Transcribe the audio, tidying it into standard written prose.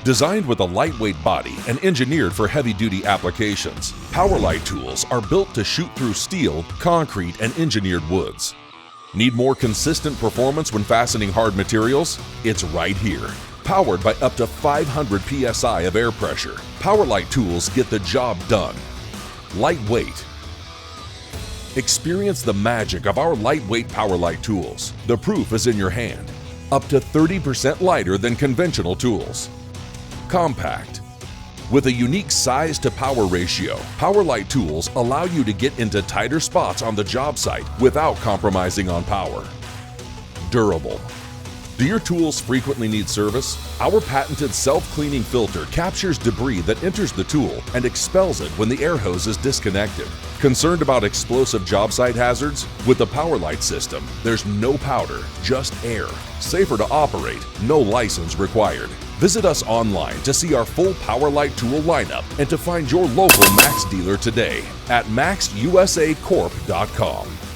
Designed with a lightweight body and engineered for heavy-duty applications, Powerlite tools are built to shoot through steel, concrete, and engineered woods. Need more consistent performance when fastening hard materials? It's right here. Powered by up to 500 psi of air pressure, Powerlite tools get the job done. Lightweight. Experience the magic of our lightweight Powerlite tools. The proof is in your hand. Up to 30% lighter than conventional tools. Compact. With a unique size to power ratio, Powerlite tools allow you to get into tighter spots on the job site without compromising on power. Durable. Do your tools frequently need service? Our patented self-cleaning filter captures debris that enters the tool and expels it when the air hose is disconnected. Concerned about explosive job site hazards? With the Powerlite system, there's no powder, just air. Safer to operate, no license required. Visit us online to see our full Powerlite tool lineup and to find your local Max dealer today at maxusacorp.com.